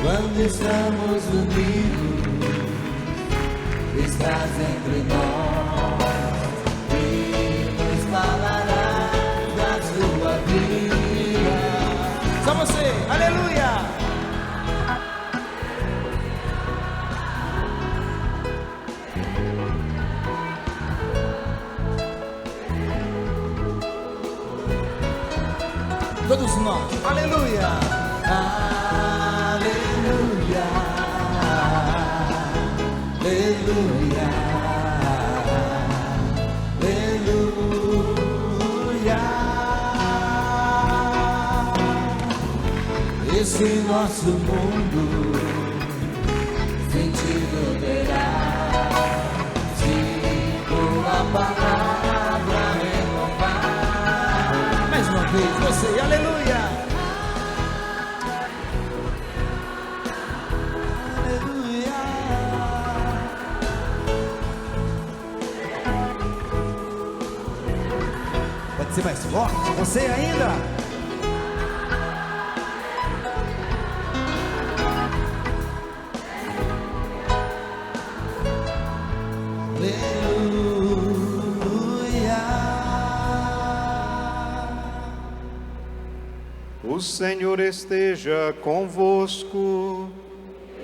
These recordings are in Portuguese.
Quando estamos unidos, estás entre nós e nos falarás da sua vida. Só você, aleluia! Todos nós, aleluia! Aleluia, aleluia, aleluia. Esse nosso mundo sentido terá se tua palavra renovar. Mais uma vez, você, aleluia. Ser mais forte, você ainda. Aleluia. O Senhor esteja convosco.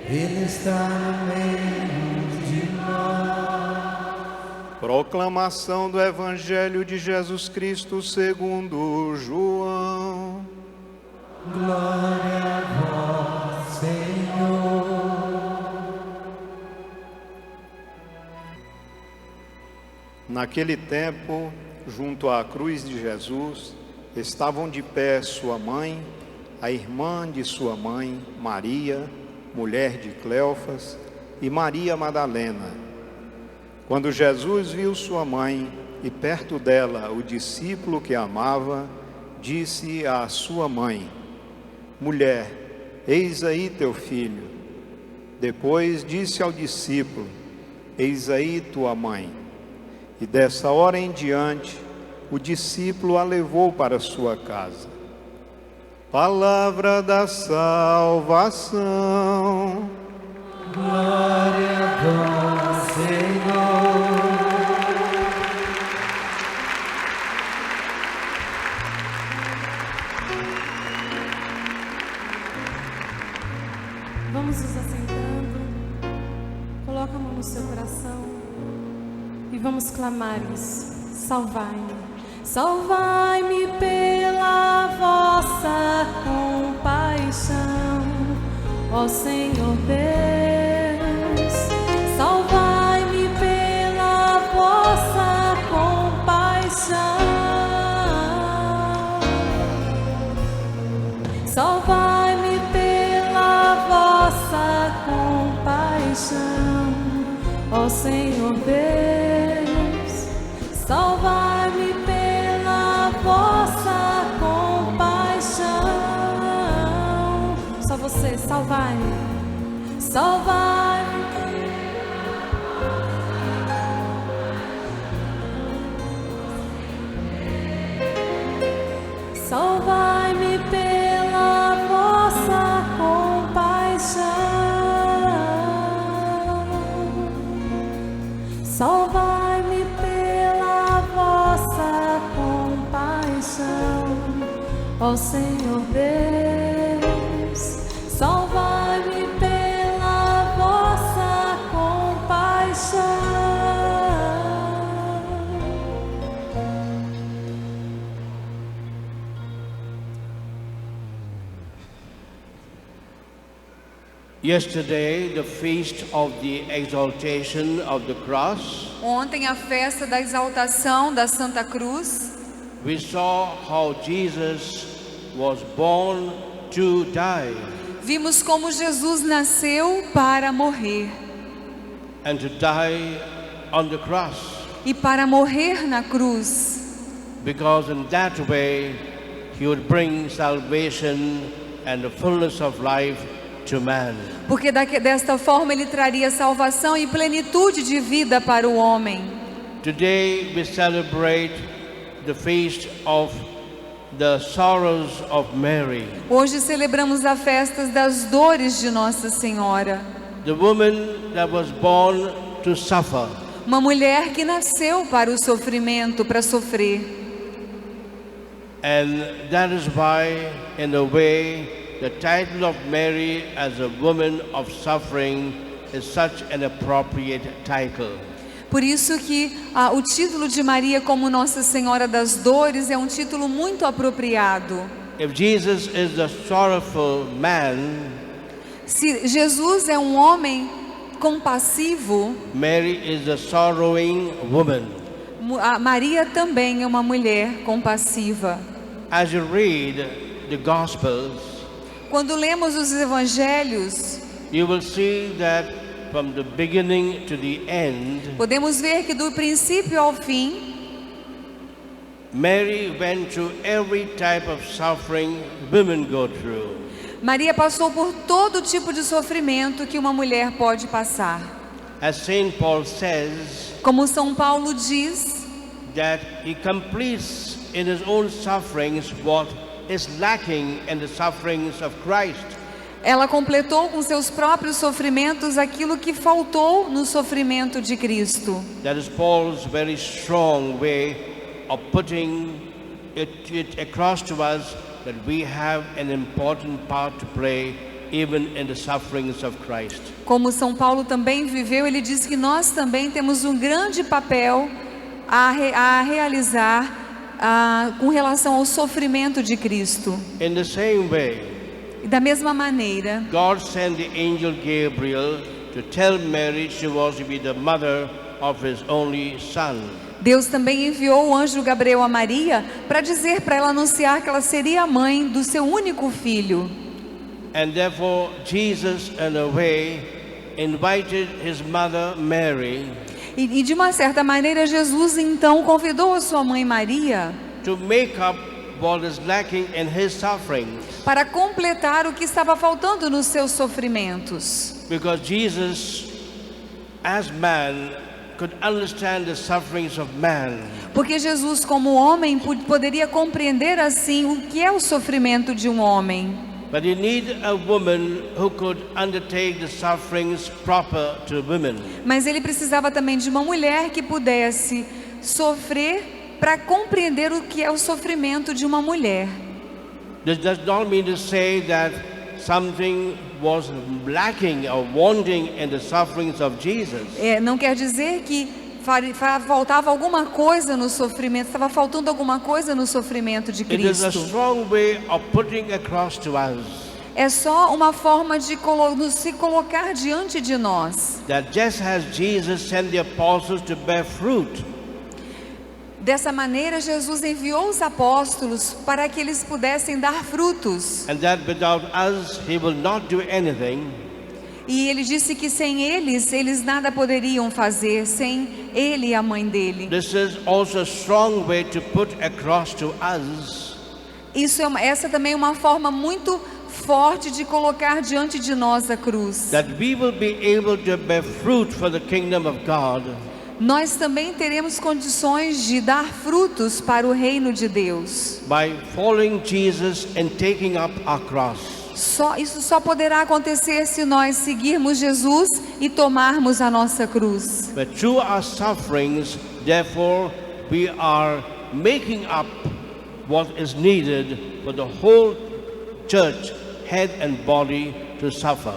Ele está no meio de nós. Proclamação do Evangelho de Jesus Cristo segundo João. Glória a vós, Senhor. Naquele tempo, junto à cruz de Jesus, estavam de pé sua mãe, a irmã de sua mãe, Maria, mulher de Cleofas, e Maria Madalena. Quando Jesus viu sua mãe e perto dela o discípulo que a amava, disse à sua mãe: Mulher, eis aí teu filho. Depois disse ao discípulo: Eis aí tua mãe. E dessa hora em diante, o discípulo a levou para sua casa. Palavra da salvação. Glória a vós, Senhor. Vamos nos assentando. Coloca a mão no seu coração e vamos clamar isso. Salvai-me, salvai-me pela vossa compaixão, ó Senhor Deus. Salvai-me pela vossa compaixão. Salvai-me pela vossa compaixão, ó Senhor Deus. Salvai-me pela vossa compaixão. Só você, salvai-me, salvai-me. Salvai-me pela vossa compaixão. Salvai-me pela vossa compaixão, ó Senhor Deus. Salvai-me pela vossa compaixão. Yesterday, the feast of the exaltation of the cross. Ontem, a festa da exaltação da Santa Cruz. We saw how Jesus was born to die. Vimos como Jesus nasceu para morrer. And to die on the cross. E para morrer na cruz. Because in that way, he would bring salvation and the fullness of life to man. Porque desta forma ele traria salvação e plenitude de vida para o homem. Today we celebrate the feast of the sorrows of Mary, Hoje celebramos a festa das dores de Nossa Senhora. the woman that was born to suffer. Uma mulher que nasceu para o sofrimento, para sofrer. And that is why, in a way, the title of Mary as a woman of suffering is such an appropriate title. Por isso que o título de Maria como Nossa Senhora das Dores é um título muito apropriado. If Jesus is the sorrowful man, Se Jesus é um homem compassivo, Mary is the sorrowing woman. Maria também é uma mulher compassiva. As you read the Gospels, Quando lemos os evangelhos, you will see that from the beginning to the end, podemos ver que do princípio ao fim, Mary went through every type of suffering women go through. Maria passou por todo tipo de sofrimento que uma mulher pode passar. As Saint Paul says, Como São Paulo diz, that he completes in his own sufferings what is lacking in the sufferings of Christ. ela completou com seus próprios sofrimentos aquilo que faltou no sofrimento de Cristo. That is Paul's very strong way of putting it across to us that we have an important part to play even in the sufferings of Christ. Como São Paulo também viveu, ele diz que nós também temos um grande papel a realizar com relação ao sofrimento de Cristo. In the same way, E da mesma maneira, God sent the angel Gabriel to tell Mary she was to be the mother of his only son. Deus também enviou o anjo Gabriel a Maria para dizer para ela anunciar que ela seria a mãe do seu único filho. And therefore Jesus, in a way, invited his mother Mary E de uma certa maneira Jesus então convidou a sua mãe Maria to make up what is lacking in his sufferings. para completar o que estava faltando nos seus sofrimentos. Because Jesus, as man, could understand the sufferings of man. Porque Jesus, como homem, poderia compreender assim o que é o sofrimento de um homem. But he needed a woman who could undertake the sufferings proper to women. Mas ele precisava também de uma mulher que pudesse sofrer para compreender o que é o sofrimento de uma mulher. This does not mean to say that something was lacking or wanting in the sufferings of Jesus. Não quer dizer que faltava alguma coisa no sofrimento, estava faltando alguma coisa no sofrimento de It is a Cristo. strong way of putting across to us É só uma forma de se colocar diante de nós. that just as Jesus sent the apostles to bear fruit, Dessa maneira, Jesus enviou os apóstolos para que eles pudessem dar frutos. and that without us he will not do anything. E ele disse que sem eles nada poderiam fazer, sem ele e a mãe dele. This is also a strong way to put across to us Essa também é uma forma muito forte de colocar diante de nós a cruz. that we will be able to bear fruit for the kingdom of God. Nós também teremos condições de dar frutos para o reino de Deus. By following Jesus and taking up our cross. Isso só poderá acontecer se nós seguirmos Jesus e tomarmos a nossa cruz. But through our sufferings, therefore, we are making up what is needed for the whole church, head and body, to suffer.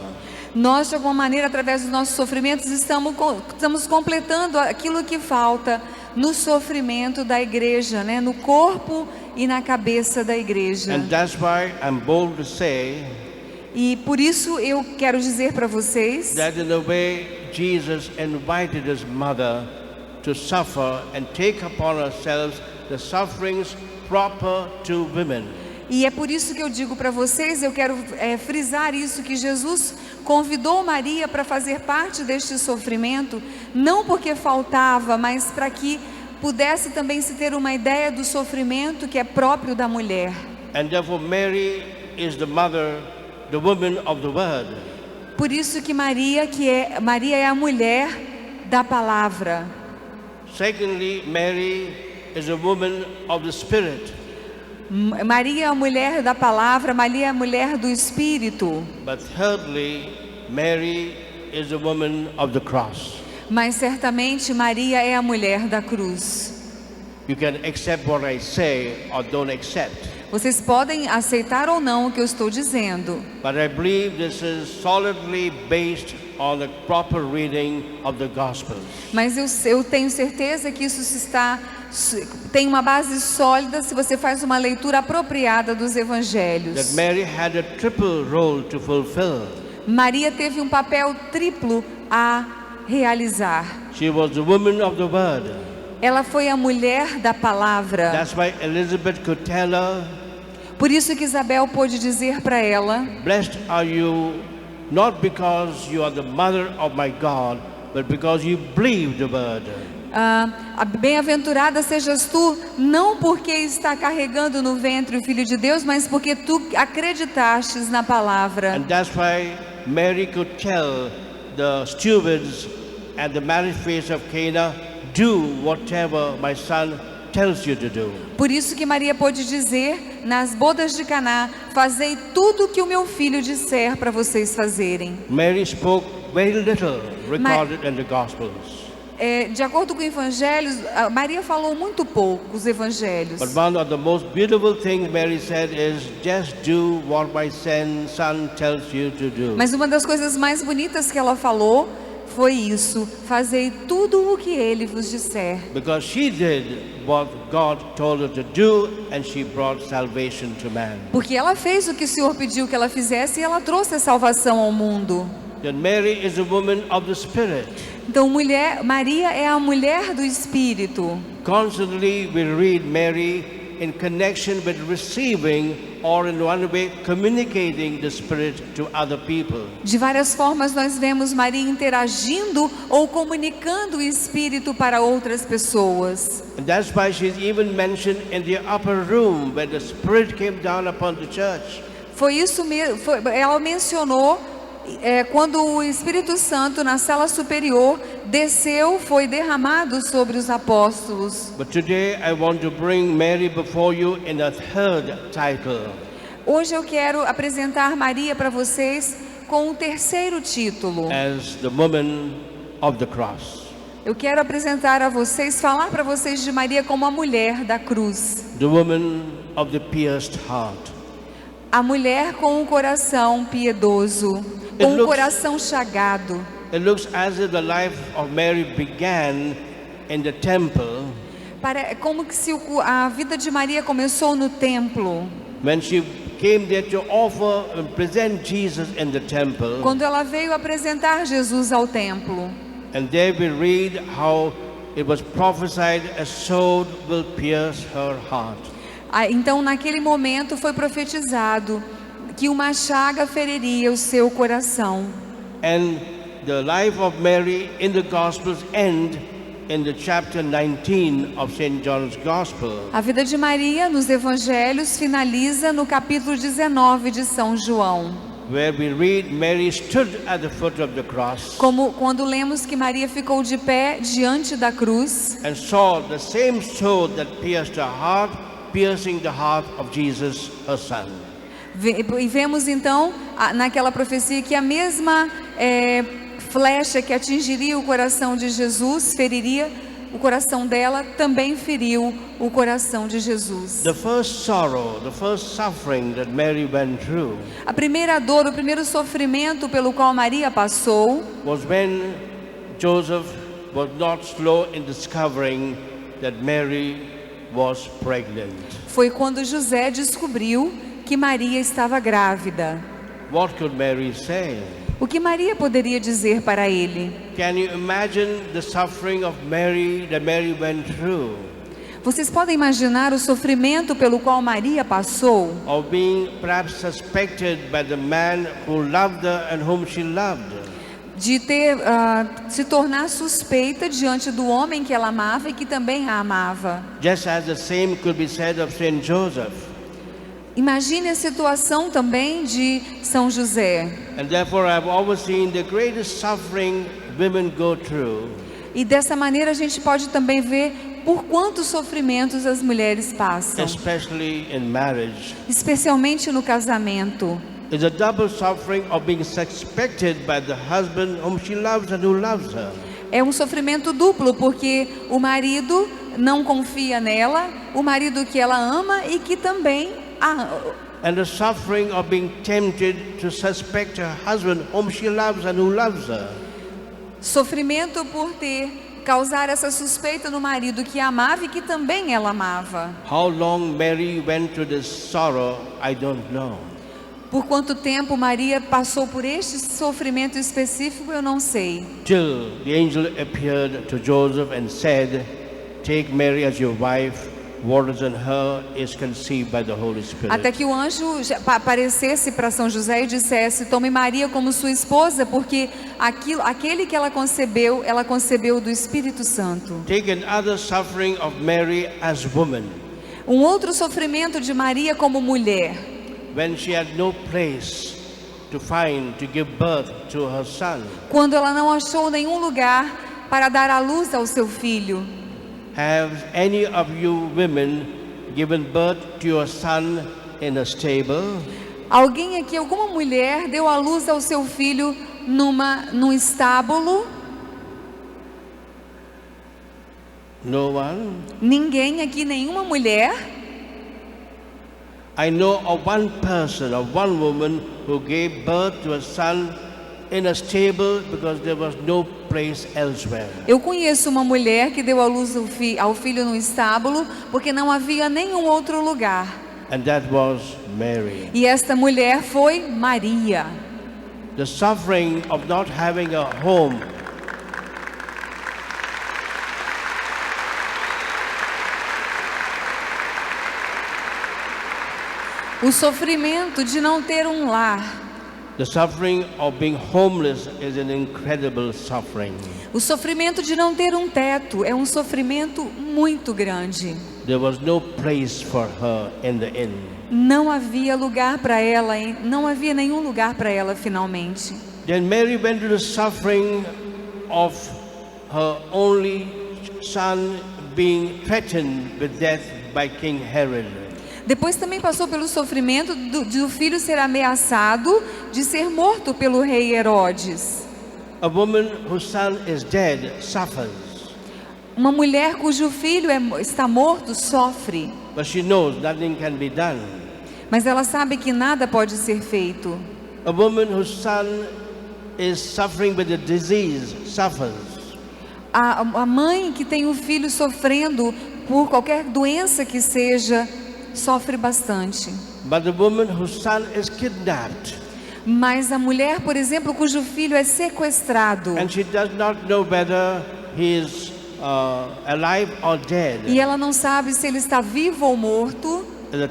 Nós, de alguma maneira, através dos nossos sofrimentos, estamos completando aquilo que falta no sofrimento da igreja, né? No corpo e na cabeça da igreja. And that's why I'm bold to say E por isso eu quero dizer para vocês that in a way Jesus invited his mother to suffer and take upon ourselves the sufferings proper to women. E é por isso que eu digo para vocês, eu quero frisar isso, que Jesus convidou Maria para fazer parte deste sofrimento, não porque faltava, mas para que pudesse também se ter uma ideia do sofrimento que é próprio da mulher. And therefore Mary is the mother, the woman of the word. Por isso que Maria é a mulher da palavra. Secondly, Mary is a woman of the Spirit. Maria é a mulher da palavra, Maria é a mulher do Espírito. But thirdly, Mary is a woman of the cross. Mas certamente Maria é a mulher da cruz. You can accept what I say or don't accept. Vocês podem aceitar ou não o que eu estou dizendo. But I believe this is solidly based on the proper reading of the Gospels. Mas eu tenho certeza que isso tem uma base sólida se você faz uma leitura apropriada dos evangelhos. That Mary had a triple role to fulfill. Maria teve um papel triplo a realizar. She was the woman of the word. Ela foi a mulher da palavra. That's why Elizabeth could tell her, por isso que Isabel pôde dizer para ela: blessed are you, not because you are the mother of my God, but because you believe the word. Bem-aventurada sejas tu, não porque está carregando no ventre o Filho de Deus, mas porque tu acreditastes na palavra. And that's why Mary could tell the stewards at the marriage feast of Cana, do whatever my son tells you to do. Por isso que Maria pôde dizer nas bodas de Caná: fazei tudo o que o meu filho disser para vocês fazerem. Mary spoke very little, recorded in the Gospels. De acordo com os evangelhos, Maria falou muito pouco, os evangelhos. But one of the most beautiful things Mary said is, just do what my son tells you to do. Mas uma das coisas mais bonitas que ela falou foi isso: fazei tudo o que ele vos disser. Because she did what God told her to do, and she brought salvation to man. Porque ela fez o que o Senhor pediu que ela fizesse e ela trouxe a salvação ao mundo. That Mary is a woman of the Spirit. Então Maria é a mulher do Espírito. Constantly we read Mary in connection with receiving, or in one way communicating the Spirit to other people. De várias formas nós vemos Maria interagindo ou comunicando o Espírito para outras pessoas. And that's why she's even mentioned in the upper room when the Spirit came down upon the church. Foi isso mesmo, ela mencionou quando o Espírito Santo na sala superior desceu, foi derramado sobre os apóstolos. But today I want to bring Mary before you in a third title. Hoje eu quero apresentar Maria para vocês com o terceiro título. As the woman of the cross. Eu quero apresentar a vocês, falar para vocês de Maria como a mulher da cruz. The woman of the pierced heart. A mulher com um coração piedoso, com um coração chagado. It looks as if the life of Mary began in the temple. Como que se a vida de Maria começou no templo. When she came there to offer and present Jesus in the temple. Quando ela veio apresentar Jesus ao templo. And there we read how it was prophesied, a sword will pierce her heart. Então naquele momento foi profetizado que uma chaga feriria o seu coração. And the life of Mary in the Gospels end in the chapter 19 of St. John's Gospel. A vida de Maria nos evangelhos finaliza no capítulo 19 de São João. Where we read Mary stood at the foot of the cross. Como quando lemos que Maria ficou de pé diante da cruz. And saw the same sword that pierced her heart, piercing the heart of Jesus, her son. E vemos então naquela profecia que a mesma flecha que atingiria o coração de Jesus, feriria o coração dela, também feriu o coração de Jesus. The first sorrow, the first suffering that Mary went through. A primeira dor, o primeiro sofrimento pelo qual Maria passou, was when Joseph was not slow in discovering that Mary was pregnant. Foi quando José descobriu que Maria estava grávida. What could Mary say? O que Maria poderia dizer para ele? Can you imagine the suffering of Mary that Mary went through? Vocês podem imaginar o sofrimento pelo qual Maria passou? Of being perhaps suspected by the man who loved her and whom she loved. De se tornar suspeita diante do homem que ela amava e que também a amava. Just as the same could be said of Saint Joseph. Imagine a situação também de São José. And therefore I've always seen the greatest suffering women go through. E dessa maneira a gente pode também ver por quantos sofrimentos as mulheres passam, especially in marriage. especialmente no casamento. It's a double suffering of being suspected by the husband whom she loves and who loves her. É um sofrimento duplo, porque o marido não confia nela, o marido que ela ama e que também And the suffering of being tempted to suspect her husband whom she loves and who loves her. Sofrimento por causar essa suspeita no marido que amava e que também ela amava. How long Mary went through this sorrow, I don't know. Por quanto tempo Maria passou por este sofrimento específico, eu não sei. Till the angel appeared to Joseph and said, "Take Mary as your wife, what is in her is conceived by the Holy Spirit." Até que o anjo aparecesse para São José e dissesse: tome Maria como sua esposa, porque aquele que ela concebeu do Espírito Santo. Take another suffering of Mary as woman. Um outro sofrimento de Maria como mulher. When she had no place to find to give birth to her son. Quando ela não achou nenhum lugar para dar à luz ao seu filho. Have any of you women given birth to your son in a stable? Alguém aqui, alguma mulher deu à luz ao seu filho num estábulo? No one. Ninguém aqui, nenhuma mulher. I know of one person, of one woman who gave birth to a son in a stable because there was no place elsewhere. Eu conheço uma mulher que deu à luz ao filho no estábulo porque não havia nenhum outro lugar. And that was Mary. E esta mulher foi Maria. The suffering of not having a home. O sofrimento de não ter um lar. The suffering of being homeless is an incredible suffering. O sofrimento de não ter um teto é um sofrimento muito grande. There was no place for her in the inn. Não havia lugar para ela, não havia nenhum lugar para ela finalmente. Then Mary went through the suffering of her only son being threatened with death by King Herod. Depois também passou pelo sofrimento do filho ser ameaçado de ser morto pelo rei Herodes. A woman whose son is dead suffers. Uma mulher cujo filho está morto sofre. But she knows nothing can be done. Mas ela sabe que nada pode ser feito. A woman whose son is suffering with a disease suffers. A mãe que tem o filho sofrendo por qualquer doença que seja, sofre bastante. But the woman whose son is kidnapped. Mas a mulher, por exemplo, cujo filho é sequestrado. And she does not know whether he is alive or dead. E ela não sabe se ele está vivo ou morto. The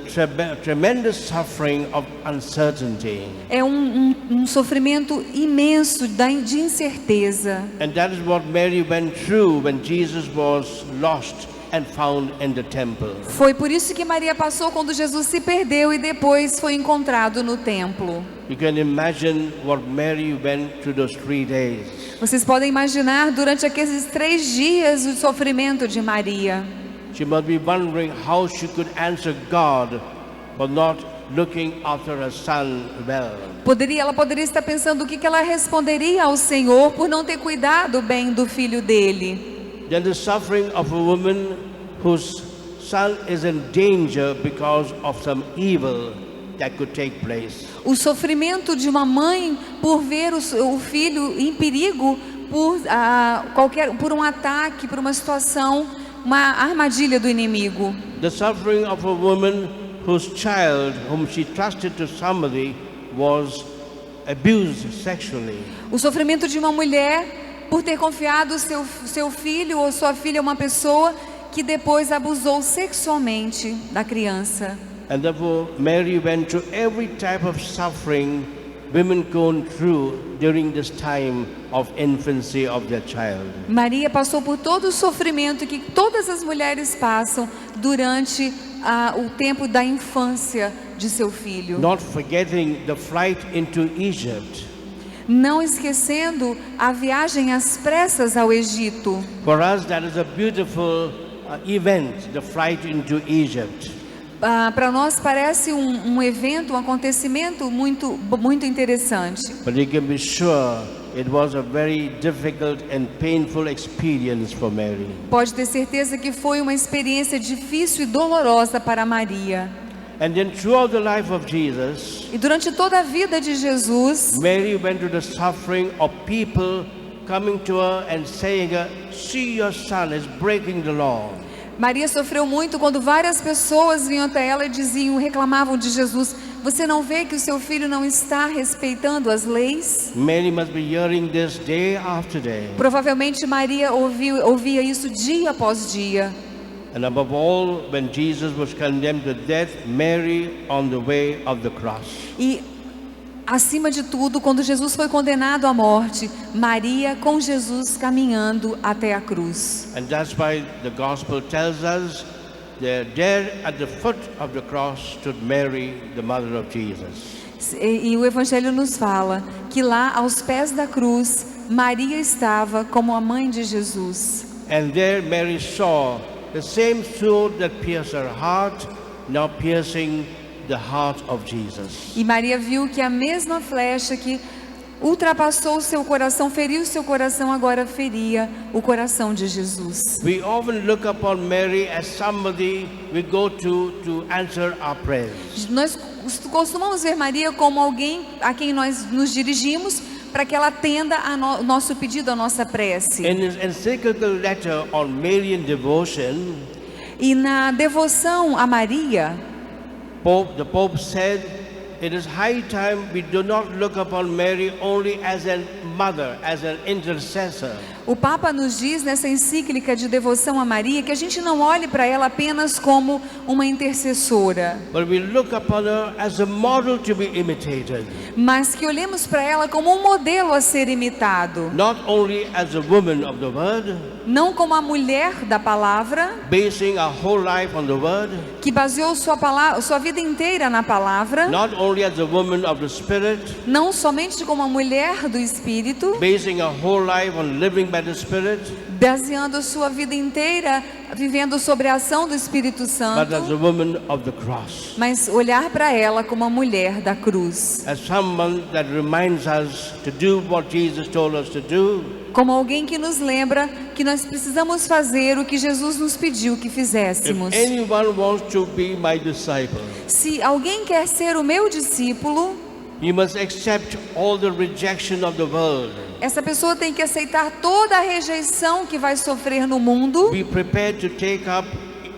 tremendous suffering of uncertainty. É um sofrimento imenso de incerteza. And that is what Mary went through when Jesus was lost and found in the temple. Foi por isso que Maria passou quando Jesus se perdeu e depois foi encontrado no templo. You can imagine what Mary went through those 3 days. Vocês podem imaginar durante aqueles 3 dias o sofrimento de Maria. She must be wondering how she could answer God for not looking after her son well. Ela poderia estar pensando o que ela responderia ao Senhor por não ter cuidado bem do filho dele. Then the suffering of a woman whose son is in danger because of some evil that could take place. O sofrimento de uma mãe por ver o filho em perigo por um ataque, por uma situação, uma armadilha do inimigo. The suffering of a woman whose child, whom she trusted to somebody, was abused sexually. O sofrimento de uma mulher por ter confiado seu filho ou sua filha a uma pessoa que depois abusou sexualmente da criança. And therefore Mary went through every type of suffering women go through during this time of infancy of their child. Maria passou por todo o sofrimento que todas as mulheres passam durante o tempo da infância de seu filho. Not forgetting the flight into Egypt. não esquecendo a viagem às pressas ao Egito. For us, that is a beautiful event, the flight into Egypt. Para nós parece um evento, um acontecimento muito interessante. But you can be sure it was a very difficult and painful experience for Mary. Pode ter certeza que foi uma experiência difícil e dolorosa para Maria. And then throughout the life of Jesus, E durante toda a vida de Jesus, Mary went through the suffering of people coming to her and saying, see, your son is breaking the law. Maria sofreu muito quando várias pessoas vinham até ela e diziam, reclamavam de Jesus: você não vê que o seu filho não está respeitando as leis? Mary must be hearing this day after day. Provavelmente Maria ouvia isso dia após dia. And above all, when Jesus was condemned to death, Mary on the way of the cross. E acima de tudo, quando Jesus foi condenado à morte, Maria com Jesus caminhando até a cruz. And that's why the gospel tells us that there at the foot of the cross stood Mary, the mother of Jesus. E o Evangelho nos fala que lá aos pés da cruz, Maria estava como a mãe de Jesus. And there Mary saw the same sword that pierced her heart, now piercing the heart of Jesus. E Maria viu que a mesma flecha que ultrapassou o seu coração, feriu o seu coração, agora feria o coração de Jesus. We often look upon Mary as somebody we go to answer our prayers. Nós costumamos ver Maria como alguém a quem nós nos dirigimos para que ela atenda o nosso pedido, a nossa prece. In his encyclical letter on Marian devotion, E na devoção a Maria, the Pope said, it is high time we do not look upon Mary only as a mother, as an intercessor. o Papa nos diz nessa encíclica de devoção a Maria que a gente não olhe para ela apenas como uma intercessora, But we look upon her as a model to be imitated. mas que olhemos para ela como um modelo a ser imitado, Not only as a woman of the word, não como a mulher da palavra, basing our whole life on the word, que baseou sua vida inteira na palavra, not only as a woman of the spirit, não somente como a mulher do Espírito, basing our whole life on living by the Spirit, baseando sua vida inteira vivendo sobre a ação do Espírito but Santo, as a woman of the cross, mas olhar para ela como a mulher da cruz, as someone that reminds us to do what Jesus told us to do, como alguém que nos lembra que nós precisamos fazer o que Jesus nos pediu que if fizéssemos. anyone wants to be my disciple, Se alguém quer ser o meu discípulo, you must accept all the rejection of the world. essa pessoa tem que aceitar toda a rejeição que vai sofrer no mundo. Be prepared to take up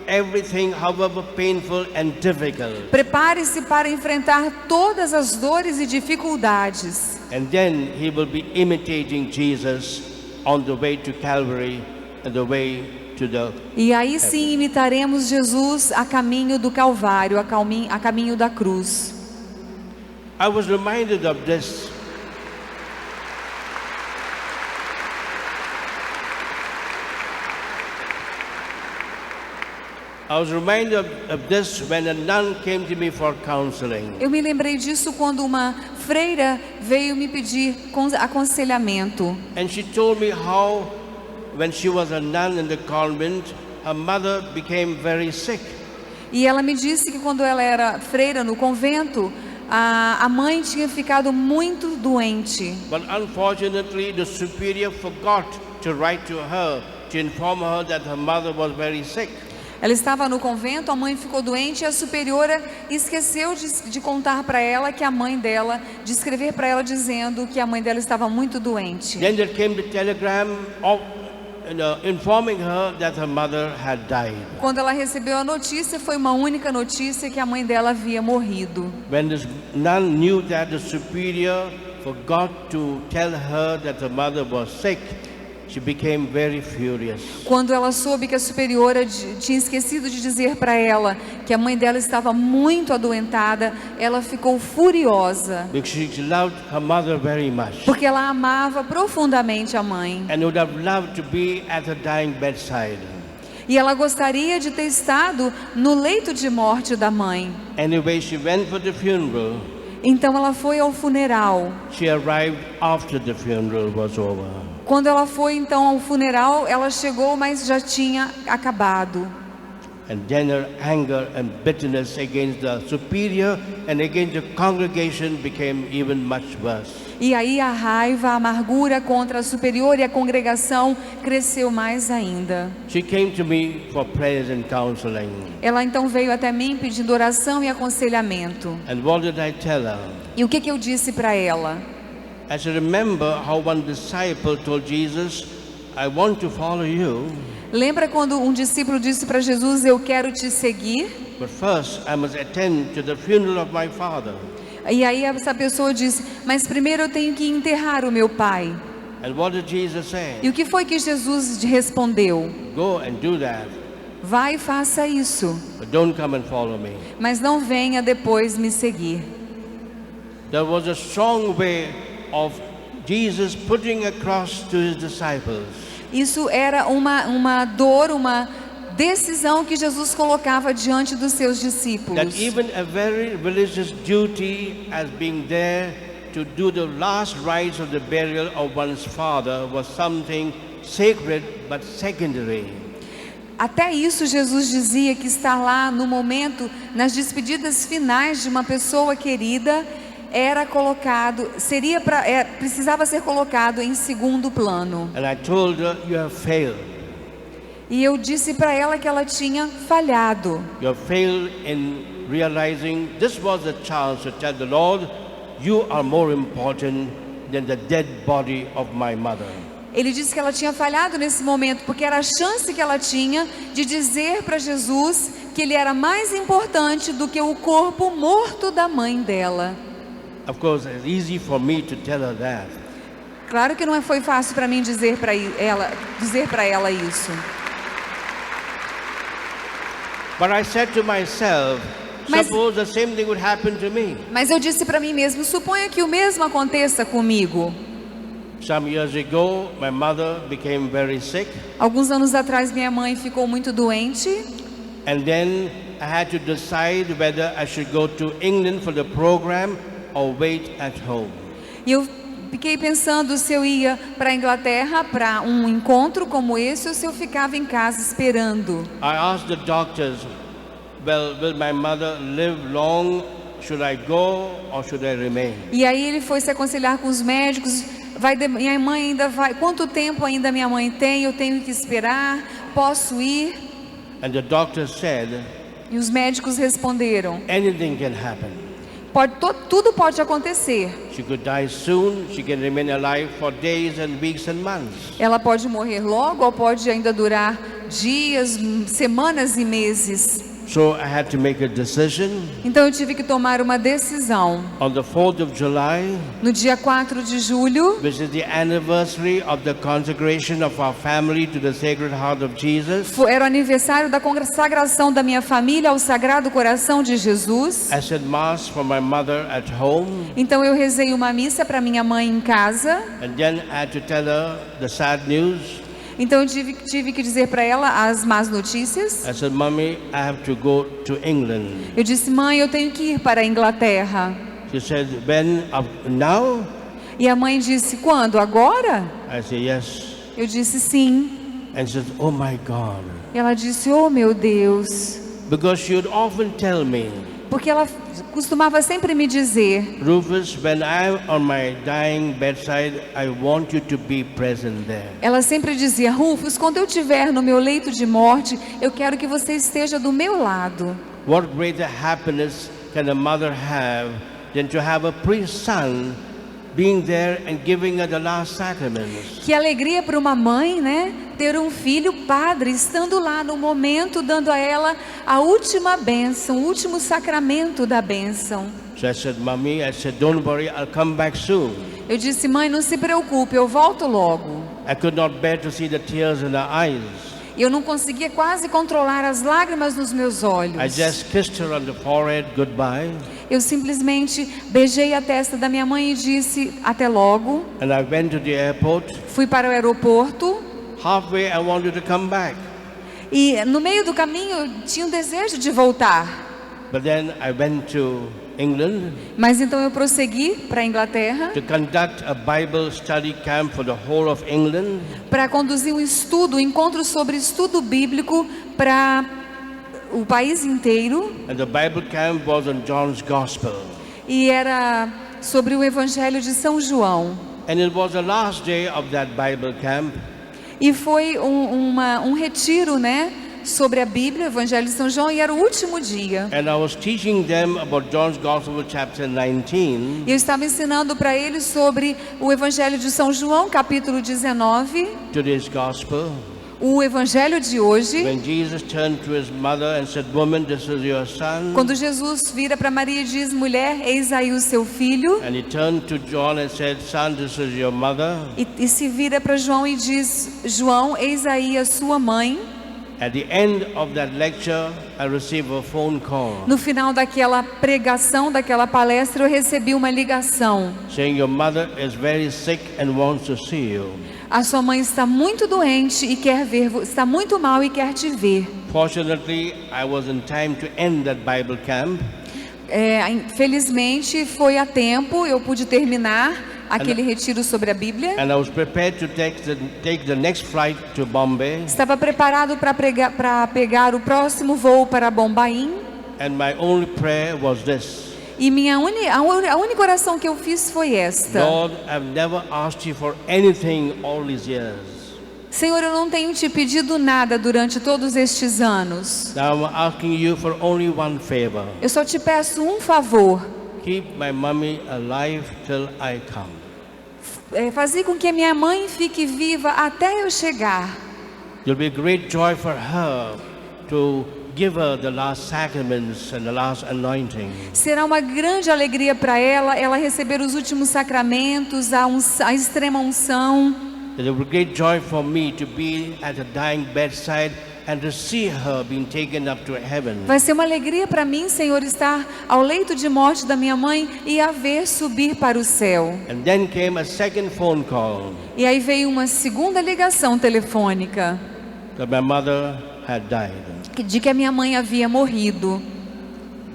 everything, however painful and difficult. Prepare-se para enfrentar todas as dores e dificuldades. And then he will be imitating Jesus on the way to Calvary and the way to the... E aí sim imitaremos Jesus a caminho do Calvário, a caminho da cruz. I was reminded of this. I was reminded of this when a nun came to me for counseling. Eu me lembrei disso quando uma freira veio me pedir aconselhamento. And she told me how when she was a nun in the convent, her mother became very sick. E ela me disse que quando ela era freira no convento, a mãe tinha ficado muito doente. But unfortunately, the superior forgot to write to her to inform her that her mother was very sick. Ela estava no convento, a mãe ficou doente e a superiora esqueceu de contar para ela que a mãe dela, de escrever para ela dizendo que a mãe dela estava muito doente. Then there came the telegram informing her that her mother had died. Quando ela recebeu a notícia, foi uma única notícia que a mãe dela havia morrido. When this nun knew that the superior forgot to tell her that her mother was sick, she became very furious. Quando ela soube que a superiora tinha esquecido de dizer para ela que a mãe dela estava muito adoentada, ela ficou furiosa, Because she loved her mother very much. porque ela amava profundamente a mãe. And would have loved to be at her dying bedside. E ela gostaria de ter estado no leito de morte da mãe. Anyway, she went for the funeral. Então ela foi ao funeral. She arrived after the funeral was over. Quando ela foi então ao funeral, ela chegou, mas já tinha acabado. And then her anger and bitterness against the superior and against the congregation became even much worse. E aí a raiva, a amargura contra a superior e a congregação cresceu mais ainda. She came to me for prayers and counseling. Ela então veio até mim pedindo oração e aconselhamento. And what did I tell her? E o que eu disse para ela? I said, remember how one disciple told Jesus, I want to follow you. Lembra quando um discípulo disse para Jesus, eu quero te seguir? But first I must attend to the funeral of my father. E aí essa pessoa disse, mas primeiro eu tenho que enterrar o meu pai. And what did Jesus say? E o que foi que Jesus respondeu? Go and do that, Vai e faça isso, but don't come and follow me. mas não venha depois me seguir. There was a strong way of Jesus putting across to his disciples. Isso era uma dor, uma decisão que Jesus colocava diante dos seus discípulos. That even a very religious duty as being there to do the last rites of the burial of one's father was something sacred but secondary. Até isso Jesus dizia que estar lá no momento, nas despedidas finais de uma pessoa querida, era colocado, precisava ser colocado em segundo plano. And I told her, you have failed. E eu disse para ela que ela tinha falhado. You have failed in realizing this was a chance to tell the Lord, you are more important than the dead body of my mother. Ele disse que ela tinha falhado nesse momento, porque era a chance que ela tinha de dizer para Jesus que ele era mais importante do que o corpo morto da mãe dela. Of course, it's easy for me to tell her that. Claro que não foi fácil para mim dizer para ela isso. But I said to myself, suppose the same thing would happen to me. Mas eu disse para mim mesmo, suponha que o mesmo aconteça comigo. Some years ago, my mother became very sick, Alguns anos atrás minha mãe ficou muito doente. and then I had to decide whether I should go to England for the program or wait at home. E eu fiquei pensando se eu ia para a Inglaterra para um encontro como esse ou se eu ficava em casa esperando. I asked the doctors, well, will my mother live long? Should I go or should I remain? E aí ele foi se aconselhar com os médicos. Minha mãe ainda vai. Quanto tempo ainda minha mãe tem? Eu tenho que esperar. Posso ir? And the doctor said, E os médicos responderam: anything can happen. Tudo pode acontecer. She could die soon, she can remain alive for days and weeks and months. Ela pode morrer logo ou pode ainda durar dias, semanas e meses. So I had to make a decision. Então eu tive que tomar uma decisão. On the 4th of July, No dia 4 de julho, which is the anniversary of the consecration of our family to the Sacred Heart of Jesus, era o aniversário da consagração da minha família ao Sagrado Coração de Jesus. I said Mass for my mother at home, Então eu rezei uma missa para minha mãe em casa. and then I had to tell her the sad news. Então eu tive que dizer para ela as más notícias. I said, Mommy, I have to go to England. Eu disse: mãe, eu tenho que ir para a Inglaterra. She said, when? Now? E a mãe disse: quando? Agora? I said, yes. Eu disse: sim. And she said, oh my God. E ela disse: oh meu Deus. Because she would often tell me, Porque ela costumava sempre me dizer: Rufus, when I'm on my dying bedside, I want you to be present there. ela sempre dizia: Rufus, quando eu estiver no meu leito de morte, eu quero que você esteja do meu lado. What greater happiness can a mother have than to have a priest son being there and giving her the last sacraments? Que alegria para uma mãe, né? Ter um filho padre estando lá no momento, dando a ela a última bênção, o último sacramento da bênção. So I said, Mommy, don't worry, I'll come back soon. Eu disse: mãe, não se preocupe, eu volto logo. I could not bear to see the tears in her eyes. Eu não conseguia quase controlar as lágrimas nos meus olhos. I just kissed her on the forehead, goodbye. Eu simplesmente beijei a testa da minha mãe e disse: até logo. And I went to the airport. Fui para o aeroporto. Halfway, I wanted to come back. E no meio do caminho eu tinha um desejo de voltar. But then I went to England Mas então eu prossegui para a Inglaterra to conduct a Bible study camp for the whole of England. para conduzir um encontro sobre estudo bíblico para o país inteiro. And the Bible camp was on John's Gospel. E era sobre o Evangelho de São João. And it was the last day of that Bible camp. E foi um retiro, né, sobre a Bíblia, o Evangelho de São João, e era o último dia. And I was teaching them about John's Gospel chapter 19. E eu estava ensinando para eles sobre o Evangelho de São João, capítulo 19, Today's Gospel. o Evangelho de hoje. When Jesus turned to his mother and said, "Woman, this is your son." Quando Jesus vira para Maria e diz: mulher, eis aí o seu filho. And he turned to John and said, "Son, this is your mother." E se vira para João e diz: João, eis aí a sua mãe. At the end of that lecture, I received a phone call No final daquela pregação, daquela palestra, eu recebi uma ligação. saying your mother is very sick and wants to see you. A sua mãe está muito doente e quer ver, está muito mal e quer te ver. Fortunately, I was in time to end that Bible camp. Infelizmente foi a tempo, eu pude terminar aquele retiro sobre a Bíblia. And I was prepared to take the next flight to Bombay. Estava preparado para pegar o próximo voo para Bombaim. And my only prayer was this: E a única oração que eu fiz foi esta: Lord, I've never asked you for anything all these years. Senhor, eu não tenho te pedido nada durante todos estes anos. Now I'm asking you for only one favor. Eu só te peço um favor. Keep my mommy alive till I come. Fazer com que a minha mãe fique viva até eu chegar. It'll be great joy for her to give her the last sacraments and the last anointing. Será uma grande alegria para ela receber os últimos sacramentos, a extrema unção. It will be great joy for me to be at the dying bedside and to see her being taken up to heaven. Vai ser uma alegria para mim, Senhor, estar ao leito de morte da minha mãe e a ver subir para o céu. And then came a second phone call E aí veio uma segunda ligação telefônica that my mother had died. de que a minha mãe havia morrido.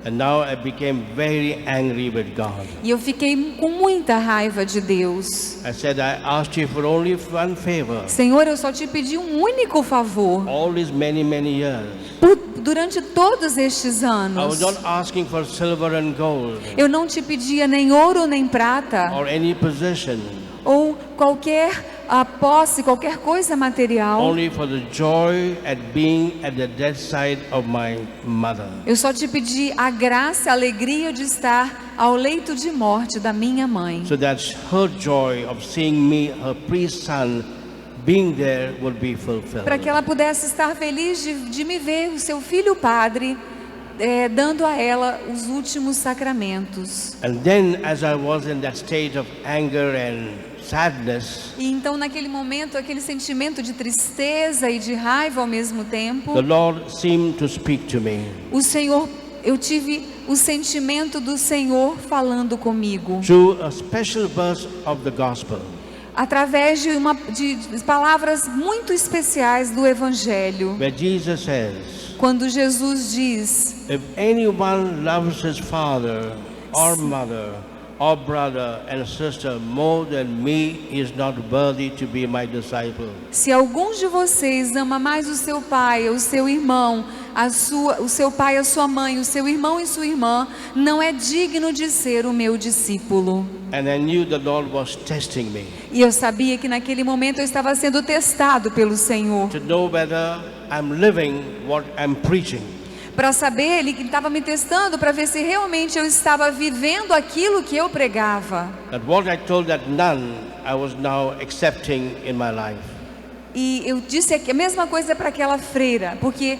And now I became very angry with God. E eu fiquei com muita raiva de Deus. I said, I asked you for only one favor. Senhor, eu só te pedi um único favor. All these many years. Durante todos estes I anos. was not asking for silver and gold Eu não te pedia nem ouro nem prata or any possession. ou qualquer posse, qualquer coisa material. Only for the joy at being at the dead side of my mother. Eu só te pedi a graça, a alegria de estar ao leito de morte da minha mãe. So that her joy of seeing me, her priest son, being there would be fulfilled. Para que ela pudesse estar feliz de me ver, o seu filho padre, dando a ela os últimos sacramentos. And then as I was in that state of anger and sadness, E então naquele momento, aquele sentimento de tristeza e de raiva ao mesmo tempo, the Lord seemed to speak to me eu tive o sentimento do Senhor falando comigo, through a special verse of the gospel. através de palavras muito especiais do Evangelho, Where Jesus says, quando Jesus diz: if anyone loves his father or mother or brother and sister more than me, he is not worthy to be my disciple. se algum de vocês ama mais o seu pai, o seu irmão, o seu pai, a sua mãe, o seu irmão e sua irmã, não é digno de ser o meu discípulo. And I knew the Lord was testing me E eu sabia que naquele momento eu estava sendo testado pelo Senhor, to know whether I'm living what I'm preaching. para saber, Ele que estava me testando para ver se realmente eu estava vivendo aquilo que eu pregava. That what I told that nun, I was now accepting in my life. E eu disse a mesma coisa para aquela freira, porque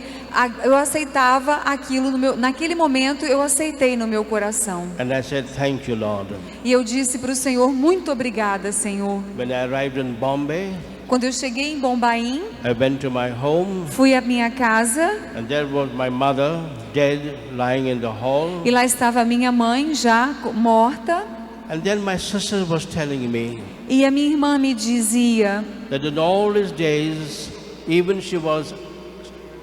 eu aceitava aquilo naquele momento, eu aceitei no meu coração. And I said, thank you, Lord. E eu disse para o Senhor: muito obrigada, Senhor. When I arrived in Bombay, Quando eu cheguei em Bombaim, I went to my home, fui à minha casa and there was my mother dead, lying in the hall. e lá estava a minha mãe já morta. And then my sister was telling me E a minha irmã me dizia that in all these days, even she was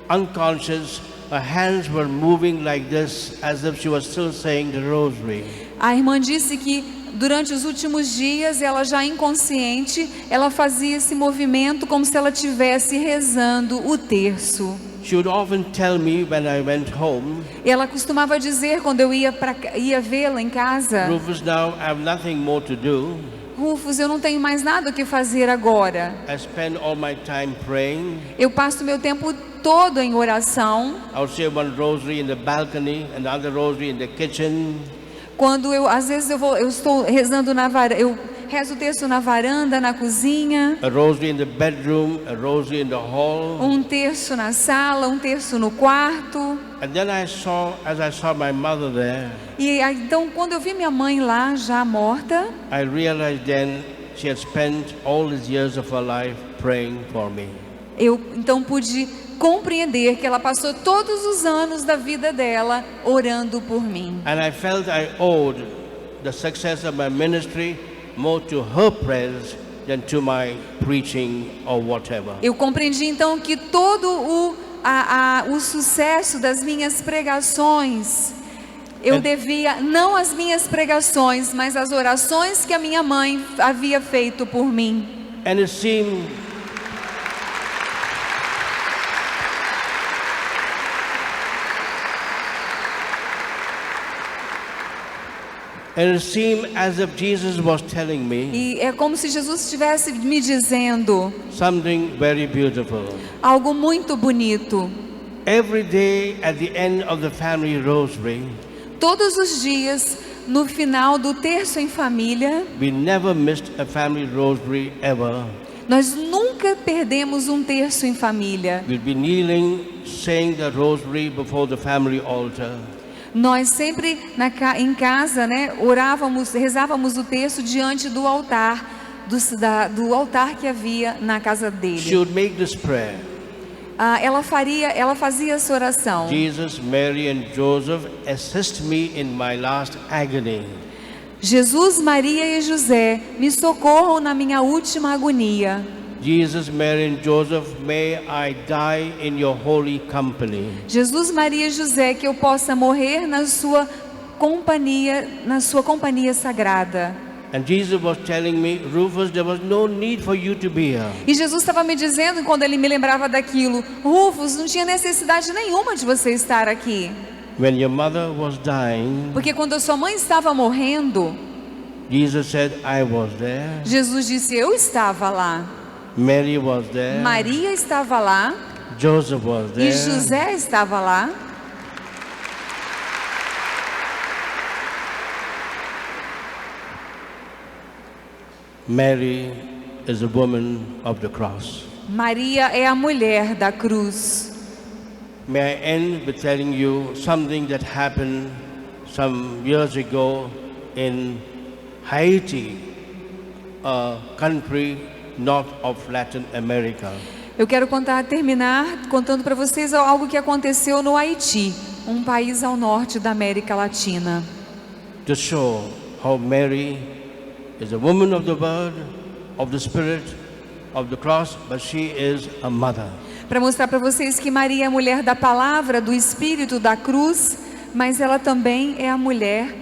unconscious, her hands were moving like this, as if she was still saying the rosary. A irmã disse que durante os últimos dias, ela já inconsciente, ela fazia esse movimento como se ela estivesse rezando o terço. She would often tell me when I went home, Ela costumava dizer quando eu ia vê-la em casa: Rufus, now I have nothing more to do. Rufus, eu não tenho mais nada o que fazer agora. I spend all my time praying. Eu passo meu tempo todo em oração. I would say one rosary in the balcony, another rosary in the kitchen. Quando às vezes eu estou rezando na varanda, eu rezo o texto na varanda, na cozinha. A rosary in the bedroom, a rosary in the hall. Um terço na sala, um terço no quarto. And then as I saw my mother there, E então, quando eu vi minha mãe lá, já morta, I realized then she had spent all these years of her life praying for me. eu então pude compreender que ela passou todos os anos da vida dela orando por mim. And I felt I owed the success of my ministry more to her prayers than to my preaching or whatever. Eu compreendi então que todo o sucesso das minhas pregações, eu devia não às minhas pregações, mas às orações que a minha mãe havia feito por mim. And it seemed as if Jesus was telling me E é como se Jesus estivesse me dizendo something very beautiful. algo muito bonito. Every day at the end of the family rosary, Todos os dias, no final do terço em família, we never missed a family rosary ever. nós nunca perdemos um terço em família. We'll be kneeling, saying the rosary before the family altar. Nós sempre em casa, né, rezávamos o terço diante do altar, do altar que havia na casa She dele. would make this prayer. Ela fazia essa oração: Jesus, Mary and Joseph, assist me in my last agony. Jesus, Maria e José, me socorram na minha última agonia. Jesus, Mary and Joseph, may I die in your holy company. Jesus, Maria e José, que eu possa morrer na sua companhia sagrada. And Jesus was telling me, Rufus, there was no need for you to be here. E Jesus estava me dizendo, quando ele me lembrava daquilo: Rufus, não tinha necessidade nenhuma de você estar aqui. When your mother was dying, Porque quando a sua mãe estava morrendo, Jesus said, I was there. Jesus disse: eu estava lá. Mary was there. Maria estava lá. Joseph was there. E José estava lá. Mary is a woman of the cross. Maria é a mulher da cruz. May I end with telling you something that happened some years ago in Haiti, a country north of Latin America. Eu quero terminar contando para vocês algo que aconteceu no Haiti, um país ao norte da América Latina. To show how Mary is a woman of the word, of the spirit, of the cross, but she is a mother. Para mostrar para vocês que Maria é a mulher da palavra, do espírito, da cruz, mas ela também é a mulher,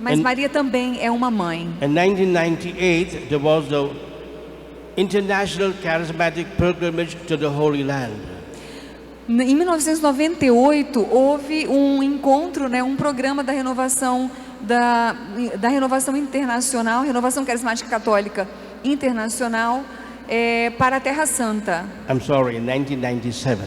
mas Maria também é uma mãe. In 1998, there was the International Charismatic Pilgrimage to the Holy Land. Em 1998 houve um encontro, né, um programa da renovação renovação internacional, renovação carismática católica internacional para a Terra Santa. I'm sorry, in 1997.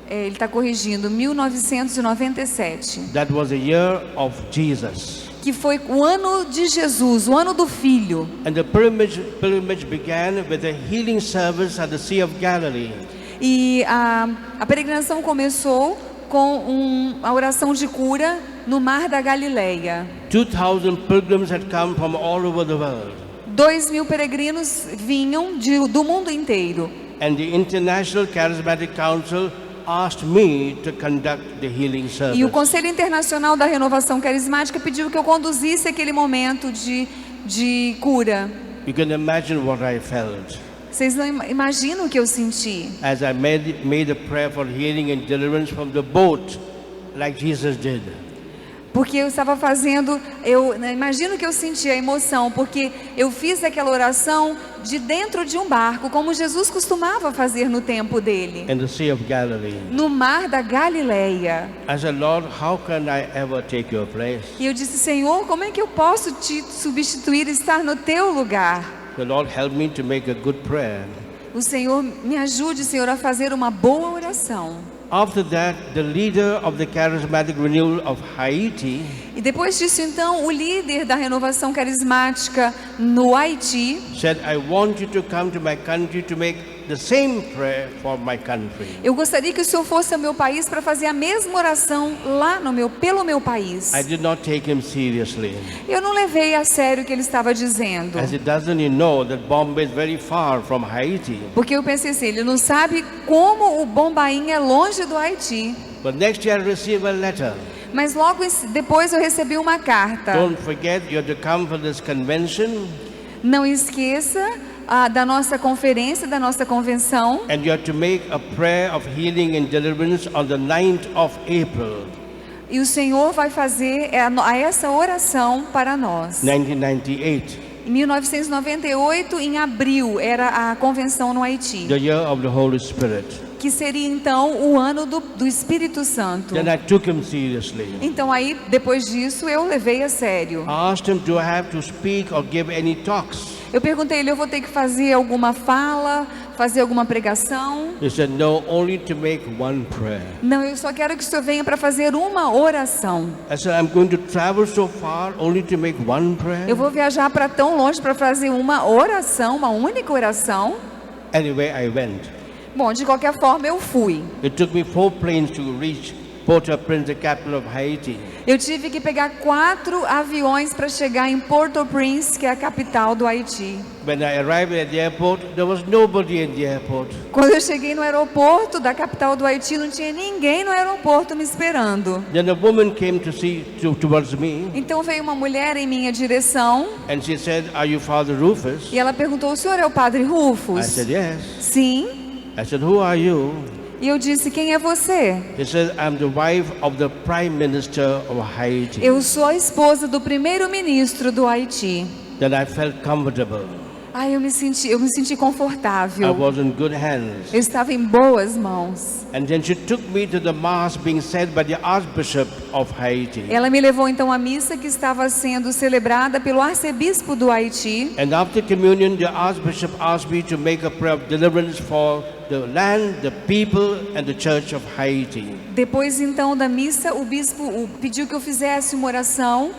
Ele está corrigindo, 1997. That was the year of Jesus. Que foi o ano de Jesus, o ano do Filho. And the pilgrimage began with a healing service at the Sea of Galilee. E a peregrinação começou com a oração de cura no Mar da Galileia. 2,000 pilgrims had come from all over the world. 2.000 peregrinos vinham do mundo inteiro. And the International Charismatic Council asked me to conduct the healing service. E o Conselho Internacional da Renovação Carismática pediu que eu conduzisse aquele momento de cura. You can imagine what I felt. Vocês não imaginam o que eu senti. as I made a prayer for healing and deliverance from the boat, like Jesus did. Porque eu estava fazendo, imagino que eu senti a emoção, porque eu fiz aquela oração de dentro de um barco, como Jesus costumava fazer no tempo dele, In the Sea of Galilee. no mar da Galileia. I said, Lord, how can I ever take your place? E eu disse, Senhor, como é que eu posso te substituir, estar no teu lugar? The Lord help me to make a good prayer. O Senhor, me ajude, Senhor, a fazer uma boa oração. After that, the leader of the charismatic renewal of Haiti E depois disso, então, o líder da renovação carismática no Haiti said, I want you to come to my country to make the same prayer for my country. Eu gostaria que o Senhor fosse ao meu país para fazer a mesma oração lá pelo meu país. I did not take him seriously, Eu não levei a sério o que ele estava dizendo, as he doesn't know that Bombay is very far from Haiti. porque eu pensei assim, ele não sabe como o Bombaim é longe do Haiti. But next year I received a letter. Mas logo depois eu recebi uma carta. Don't forget, you have to come for this convention, Não esqueça da nossa conferência, da nossa convenção. and you have to make a prayer of healing and deliverance on the 9th of April, E o Senhor vai fazer essa oração para nós. 1998, Em 1998, em abril, era a convenção no Haiti, the year of the Holy Spirit. que seria então o ano do Espírito Santo. Then I took him seriously. Então aí, depois disso, eu levei a sério. I asked him, do I have to speak or give any talks? Eu perguntei a ele, eu vou ter que fazer alguma fala, fazer alguma pregação? He said, no, only to make one prayer. Não, eu só quero que o Senhor venha para fazer uma oração. I said, I'm going to travel so far only to make one prayer? Eu vou viajar para tão longe para fazer uma oração, uma única oração? Anyway, I went. Bom, de qualquer forma eu fui. It took me 4 planes to reach Port-au-Prince, the capital of Haiti. Eu tive que pegar 4 aviões para chegar em Port-au-Prince, que é a capital do Haiti. When I arrived at the airport, there was nobody in the airport. Quando eu cheguei no aeroporto da capital do Haiti, não tinha ninguém no aeroporto me esperando. Then a woman came towards me, Então veio uma mulher em minha direção and she said, are you Father Rufus? e ela perguntou, o senhor é o Padre Rufus? I said, yes. Sim. I said, who are you? E eu disse, quem é você? He said, I'm the wife of the Prime Minister of Haiti. Eu sou a esposa do primeiro-ministro do Haiti. Then I felt comfortable. Eu me senti I confortável. was in good hands. Eu estava em boas mãos. And then she took me to the mass being said by the Archbishop of Haiti. Ela me levou então à missa que estava sendo celebrada pelo arcebispo do Haiti. And after communion, the Archbishop asked me to make a prayer of deliverance for the land, the people, and the church of Haiti. Depois então da missa, o bispo pediu que eu fizesse uma oração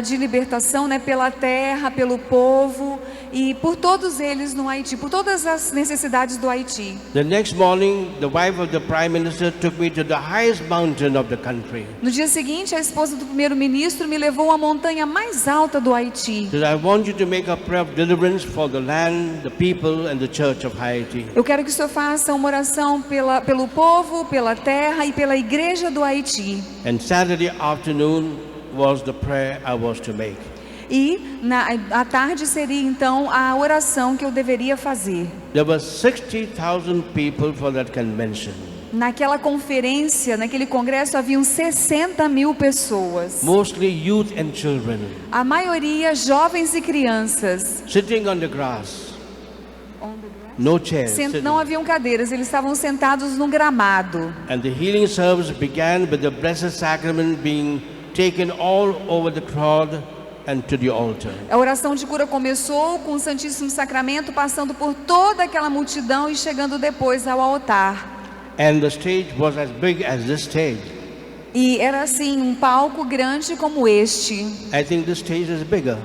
de libertação, pela terra, pelo povo e por todos eles no Haiti, por todas as necessidades do Haiti. The next morning, the wife of the Prime Minister took me to the highest mountain of the country. No dia seguinte, a esposa do primeiro-ministro me levou à montanha mais alta do Haiti. Said, I want you to make a prayer of deliverance for the land, the people, and the church of Haiti. Eu quero que o senhor faça uma oração pelo povo, pela terra e pela igreja do Haiti. And Saturday afternoon was the prayer I was to make. E à tarde seria então a oração que eu deveria fazer. There were 60,000 people for that convention. Naquela conferência, naquele congresso, haviam 60.000 pessoas. Mostly youth and children. A maioria jovens e crianças. Sitting on the grass. No chairs. Não haviam cadeiras, eles estavam sentados no gramado. And the healing service began with the Blessed Sacrament being taken all over the crowd and to the altar. A oração de cura começou com o Santíssimo Sacramento passando por toda aquela multidão e chegando depois ao altar. And the stage was as big as this stage. E era assim, um palco grande como este. I think this stage is bigger.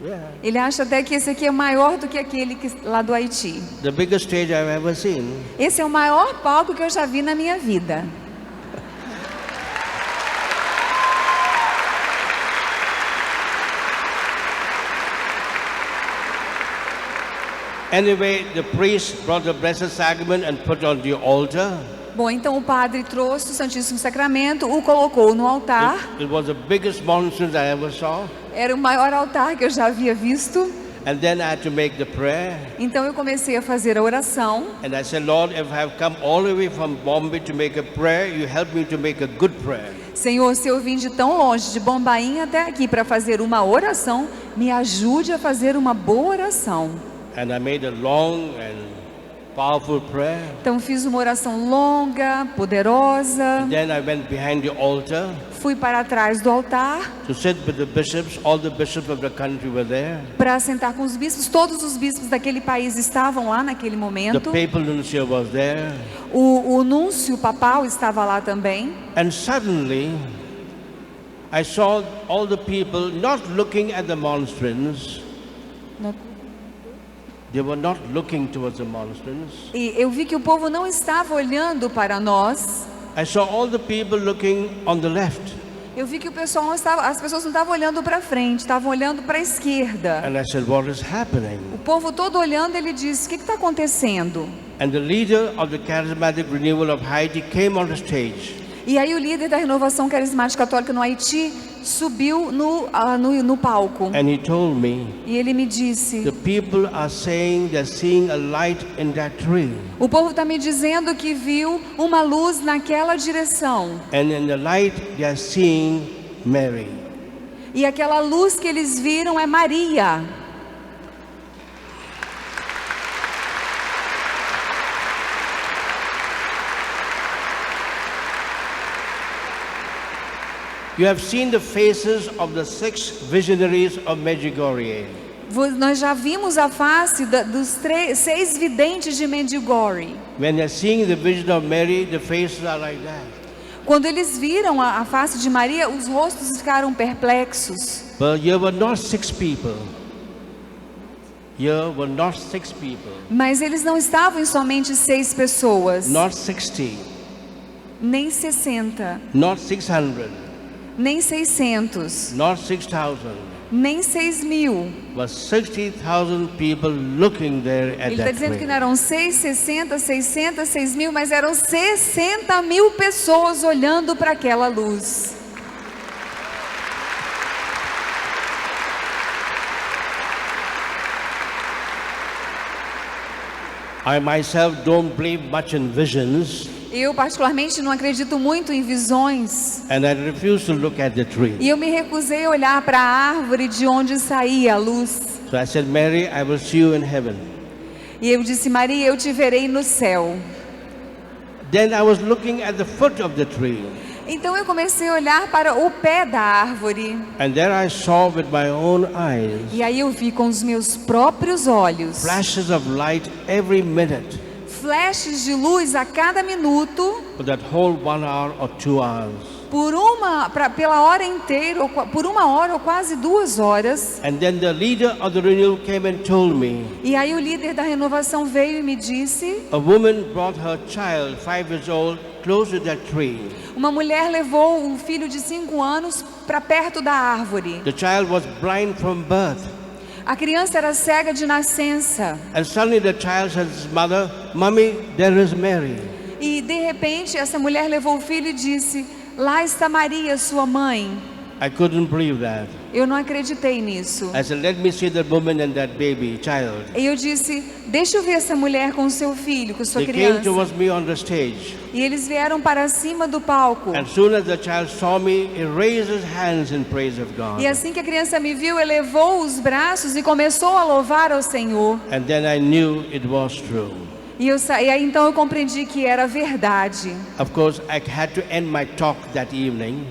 Yeah. Ele acha até que esse aqui é maior do que aquele lá do Haiti. The biggest stage I've ever seen. Esse é o maior palco que eu já vi na minha vida. Anyway, the priest brought the Blessed Sacrament and put on the altar. Bom, então o padre trouxe o Santíssimo Sacramento, o colocou no altar. It was the biggest monstrance I ever saw. Era o maior altar que eu já havia visto. And then I had to make the prayer. Então eu comecei a fazer a oração. And I said, Lord, if I have come all the way from Bombay to make a prayer, you help me to make a good prayer. Senhor, se eu vim de tão longe, de Bombaim até aqui para fazer uma oração, me ajude a fazer uma boa oração. And I made a long and powerful prayer. Então fiz uma oração longa, poderosa. And then I went behind the altar. Fui para trás do altar. To sit with the bishops, all the bishops of the country were there. Para sentar com os bispos, todos os bispos daquele país estavam lá naquele momento. The papal nuncio was there. O núncio papal estava lá também. And suddenly, I saw all the people not looking at the monstrance. They were not looking towards the monstrance. E eu vi que o povo não estava olhando para nós. I saw all the people looking on the left. Eu vi que o pessoal não estava, as pessoas não estavam olhando para frente, estavam olhando para a esquerda. And I said, what is happening? O povo todo olhando, ele disse: o que está acontecendo? And the leader of the charismatic renewal of Haiti came on the stage. E aí o líder da renovação carismática católica no Haiti subiu no palco. And he told me, E ele me disse: the people are saying they're seeing a light in that tree. o povo está me dizendo que viu uma luz naquela direção. And in the light they are seeing Mary. E aquela luz que eles viram é Maria. You have seen the faces of the 6 visionaries of Medjugorje. Nós já vimos a face dos 6 videntes de Medjugorje. When they're seeing the vision of Mary, the faces are like that. Quando eles viram a face de Maria, os rostos ficaram perplexos. But here were not 6 people. Here were not 6 people. Mas eles não estavam em somente 6 pessoas. Not 60. Nem 60. Not 600. Nem 600. Not 6,000. Nem 6.000. But 60,000 people looking there at Ele está that dizendo que tree. não eram 6, 60, 600, 6.000, mas eram 60.000 pessoas olhando para aquela luz. I myself don't believe much in visions, Eu particularmente não acredito muito em visões. and I refuse to look at the tree. E eu me recusei a olhar para a árvore de onde saía a luz. So I said, Mary, I will see you in heaven. E eu disse: Maria, eu te verei no céu. Then I was looking at the foot of the tree, Então eu comecei a olhar para o pé da árvore. and there I saw with my own eyes E aí eu vi com os meus próprios olhos flashes of light every minute flashes de luz a cada minuto, for that whole 1 hour or 2 hours. pela hora inteira, por 1 hora ou quase 2 horas. And then the leader of the renewal came and told me, E aí o líder da renovação veio e me disse: a woman brought her child, 5 years old, close to that tree. uma mulher levou um filho de 5 anos para perto da árvore. The child was blind from birth. A criança era cega de nascença. And suddenly the child said to his mother, Mommy, there is Mary. E de repente essa mulher levou o filho e disse: lá está Maria, sua mãe. I couldn't believe that. Eu não acreditei nisso. I said, let me see that woman and that baby, child. E eu disse: deixa eu ver essa mulher com o seu filho, com sua They came criança. towards me on the stage. E eles vieram para cima do palco. And soon as the child saw me, he raised his hands in praise of God. E assim que a criança me viu, elevou os braços e começou a louvar ao Senhor. And then I knew it was true. E aí então eu compreendi que era verdade. Of course, I had to end my talk that evening.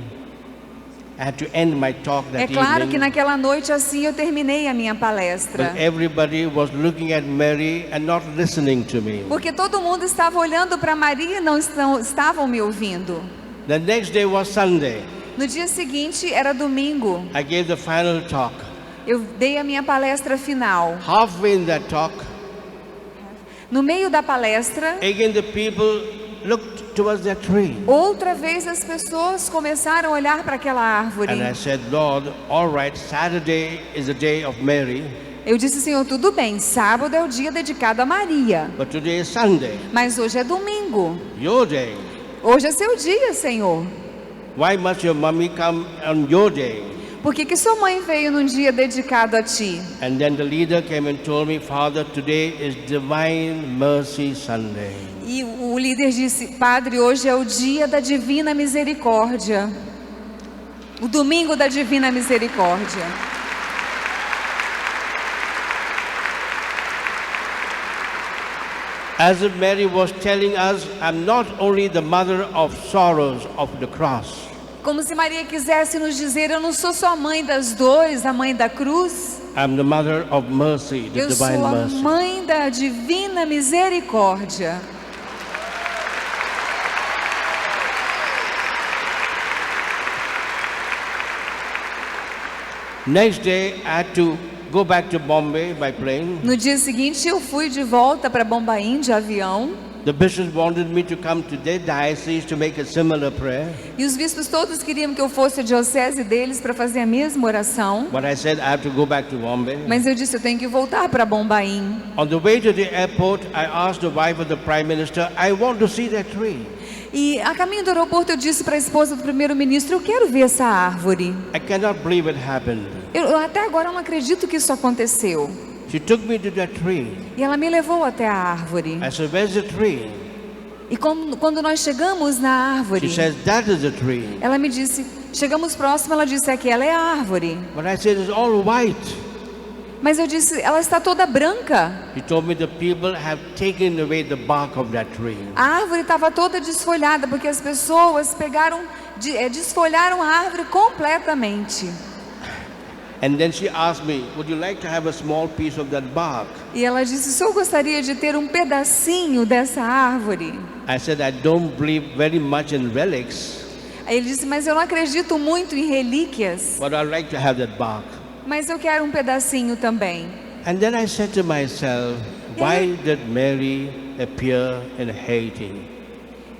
I had to end my talk É that claro que evening. naquela noite assim eu terminei a minha palestra. But everybody was looking at Mary and not listening to me. Porque todo mundo estava olhando para Maria e não estavam me ouvindo. The next day was Sunday. No dia seguinte era domingo. I gave the final talk. Eu dei a minha palestra final. Halfway in that talk, No meio da palestra, again the people looked towards that tree. outra vez as pessoas começaram a olhar para aquela árvore. And I said, Lord, all right, Saturday is the day of Mary, Eu disse: Senhor, tudo bem, sábado é o dia dedicado a Maria, but today is Sunday, mas hoje é domingo. your day. Hoje é seu dia, Senhor. Why must your mommy come on your day? Por que sua mãe veio num dia dedicado a ti? And then the leader came and told me, Father, today is Divine Mercy Sunday. E o líder disse, Padre, hoje é o dia da Divina Misericórdia. O domingo da Divina Misericórdia. As if Mary was telling us, I'm not only the mother of sorrows of the cross. Como se Maria quisesse nos dizer, eu não sou só a mãe das dores, a mãe da cruz. I'm the mother of mercy, the Eu divine sou a mercy. mãe da Divina Misericórdia. Next day, I had to go back to Bombay by plane. No dia seguinte eu fui de volta para Bombaim de avião. The bishops wanted me to come to their diocese to make a similar prayer. E os bispos todos queriam que eu fosse à diocese deles para fazer a mesma oração. But I said I have to go back to Bombay. Mas eu disse, eu tenho que voltar para Bombaim. On the way to the airport, I asked the wife of the Prime Minister, I want to see that tree. E a caminho do aeroporto eu disse para a esposa do primeiro-ministro, eu quero ver essa árvore. I cannot believe it happened. Eu até agora não acredito que isso aconteceu. She took me to that tree. E ela me levou até a árvore. I said, where's the tree? E quando nós chegamos na árvore, She says, that is the tree. ela me disse, chegamos próximo, ela disse, aquela é a árvore. But I said, it's all white. Mas eu disse, ela está toda branca. He told me the people have taken away the bark of that tree. A árvore estava toda desfolhada, porque as pessoas desfolharam a árvore completamente. And then she asked me, would you like to have a small piece of that bark? E ela disse, o senhor gostaria de ter um pedacinho dessa árvore? I said, I don't believe very much in relics, Aí ele disse, mas eu não acredito muito em relíquias, but I'd like to have that bark. mas eu quero um pedacinho também. And then I said to myself, why did Mary appear in Haiti?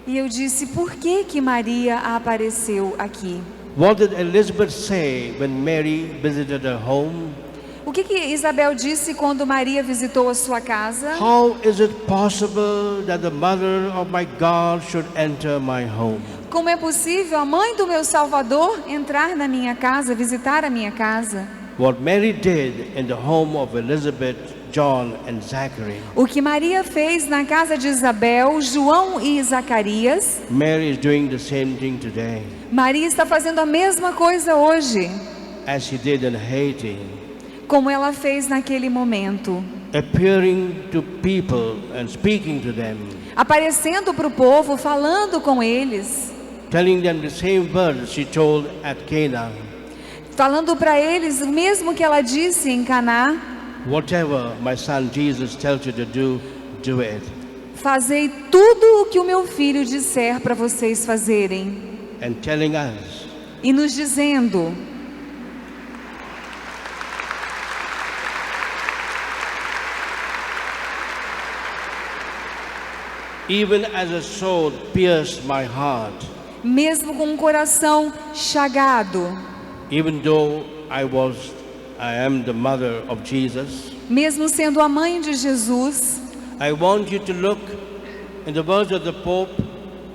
E eu disse, por que Maria apareceu aqui? What did Elizabeth say when Mary visited her home? O que Isabel disse quando Maria visitou a sua casa? How is it possible that the mother of my God should enter my home? Como é possível a mãe do meu Salvador entrar na minha casa, visitar a minha casa? What Mary did in the home of Elizabeth, John and Zachary, O que Maria fez na casa de Isabel, João e Zacarias, Mary is doing the same thing today, Maria está fazendo a mesma coisa hoje, as she did in Haiti, como ela fez naquele momento, appearing to people and speaking to them, aparecendo para o povo, falando com eles, telling them the same words she told at Cana. falando para eles o mesmo que ela disse em Caná: Whatever my son Jesus tells you to do, do it. fazei tudo o que o meu filho disser para vocês fazerem. And telling us, E nos dizendo, even as a sword pierced my heart, mesmo com um coração chagado, even though I am the mother of Jesus, mesmo sendo a mãe de Jesus, I want you to look in the words of the Pope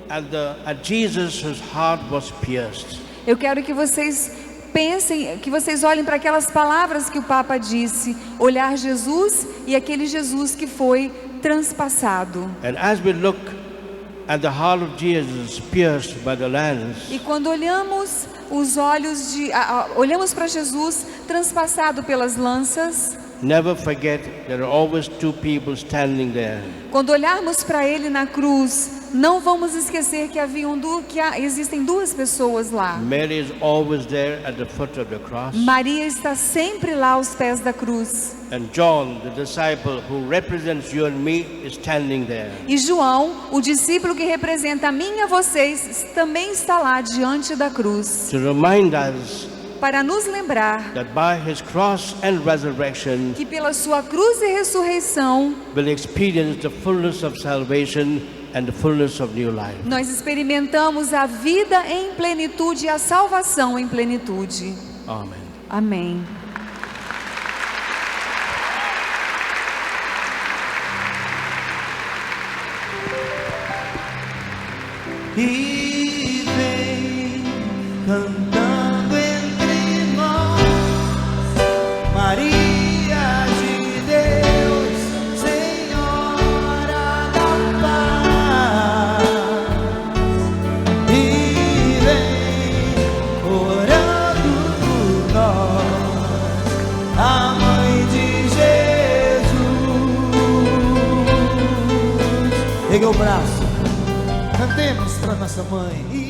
at Jesus whose heart was pierced. eu quero que vocês pensem, que vocês olhem para aquelas palavras que o Papa disse, olhar Jesus e aquele Jesus que foi transpassado. And as we look at the heart of Jesus pierced by the lance, E quando olhamos os olhos olhamos para Jesus transpassado pelas lanças, never forget there are always two people standing there. quando olharmos para ele na cruz, não vamos esquecer que existem duas pessoas lá. Mary is always there at the foot of the cross. Maria está sempre lá aos pés da cruz. And John, the disciple who represents you and me, is standing there. E João, o discípulo que representa a mim e a vocês, também está lá diante da cruz, To remind us para nos lembrar that by his cross and resurrection, que pela sua cruz e ressurreição, we'll experience the fullness of salvation and the fullness of new life. nós experimentamos a vida em plenitude e a salvação em plenitude. Amen. Amém. E vem cantando entre nós. Erga o braço. Cantemos para nossa mãe.